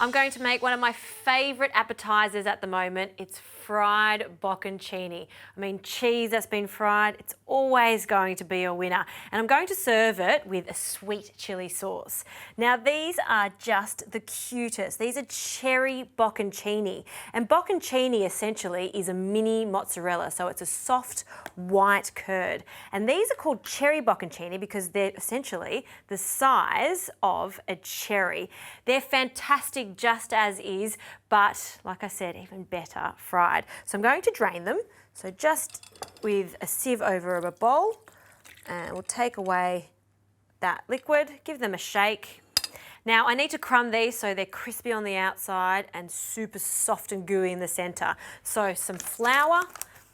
I'm going to make one of my favorite appetizers at the moment. It's fried bocconcini. I mean, cheese that's been fried, it's always going to be a winner. And I'm going to serve it with a sweet chili sauce. Now, these are just the cutest. These are cherry bocconcini. And bocconcini essentially is a mini mozzarella. So it's a soft white curd. And these are called cherry bocconcini because they're essentially the size of a cherry. They're fantastic just as is, but like I said, even better fried. So I'm going to drain them. So just with a sieve over a bowl, and we'll take away that liquid, give them a shake. Now I need to crumb these so they're crispy on the outside and super soft and gooey in the center. So some flour,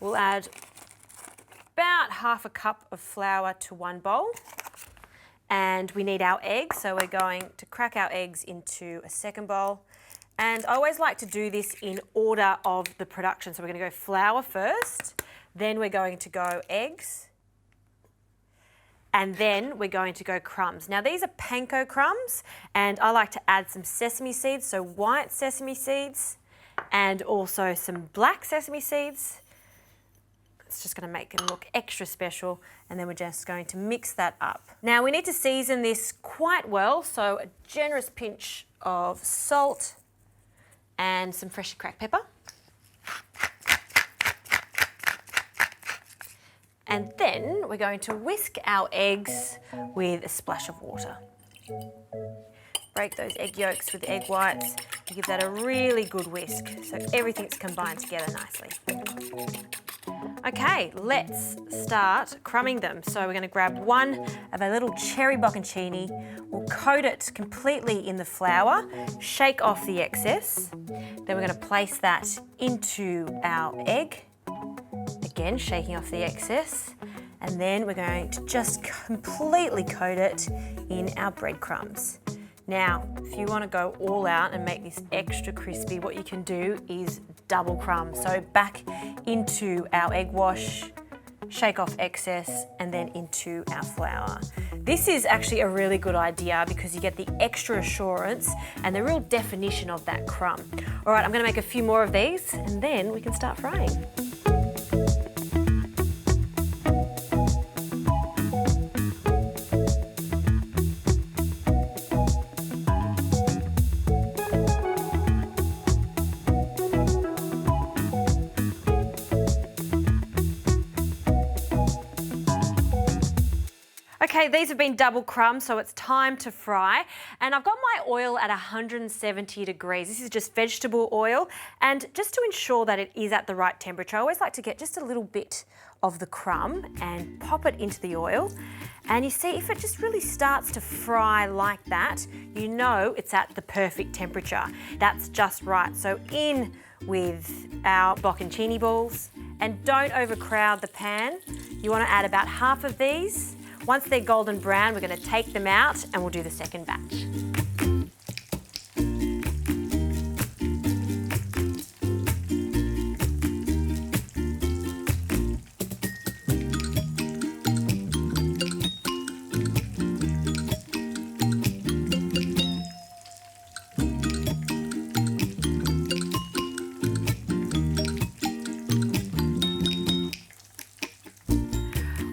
we'll add about half a cup of flour to one bowl. And we need our eggs, so we're going to crack our eggs into a second bowl. And I always like to do this in order of the production. So we're going to go flour first, then we're going to go eggs, and then we're going to go crumbs. Now these are panko crumbs, and I like to add some sesame seeds, so white sesame seeds, and also some black sesame seeds. It's just going to make it look extra special, and then we're just going to mix that up. Now we need to season this quite well, so a generous pinch of salt and some freshly cracked pepper. And then we're going to whisk our eggs with a splash of water. Break those egg yolks with the egg whites and give that a really good whisk so everything's combined together nicely. Okay, let's start crumbing them. So we're going to grab one of our little cherry bocconcini. We'll coat it completely in the flour, shake off the excess. Then we're going to place that into our egg. Again, shaking off the excess. And then we're going to just completely coat it in our breadcrumbs. Now, if you want to go all out and make this extra crispy, what you can do is double crumb. So back into our egg wash, shake off excess, and then into our flour. This is actually a really good idea because you get the extra assurance and the real definition of that crumb. All right, I'm going to make a few more of these and then we can start frying. Okay, these have been double crumbed, so it's time to fry. And I've got my oil at 170 degrees. This is just vegetable oil. And just to ensure that it is at the right temperature, I always like to get just a little bit of the crumb and pop it into the oil. And you see, if it just really starts to fry like that, you know it's at the perfect temperature. That's just right. So in with our bocconcini balls, and don't overcrowd the pan. You want to add about half of these. Once they're golden brown, we're going to take them out and we'll do the second batch.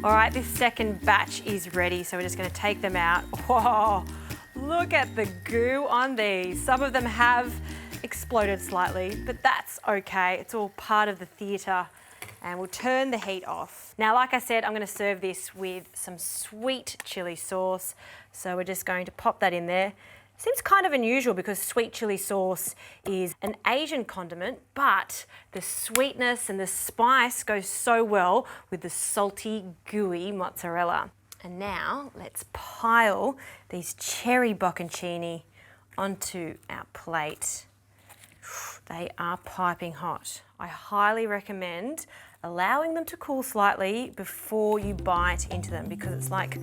All right, this second batch is ready, so we're just going to take them out. Whoa, look at the goo on these. Some of them have exploded slightly, but that's okay. It's all part of the theatre, and we'll turn the heat off. Now, like I said, I'm going to serve this with some sweet chili sauce, so we're just going to pop that in there. Seems kind of unusual because sweet chili sauce is an Asian condiment, but the sweetness and the spice goes so well with the salty, gooey mozzarella. And now let's pile these cherry bocconcini onto our plate. They are piping hot. I highly recommend allowing them to cool slightly before you bite into them because it's like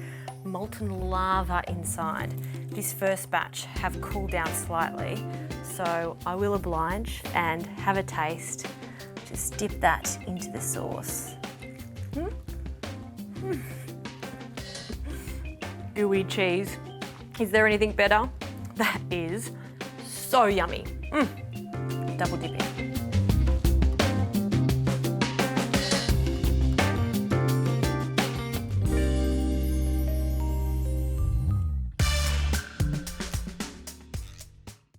molten lava inside. This first batch have cooled down slightly, so I will oblige and have a taste. Just dip that into the sauce. Gooey cheese. Is there anything better? That is so yummy. Double dipping.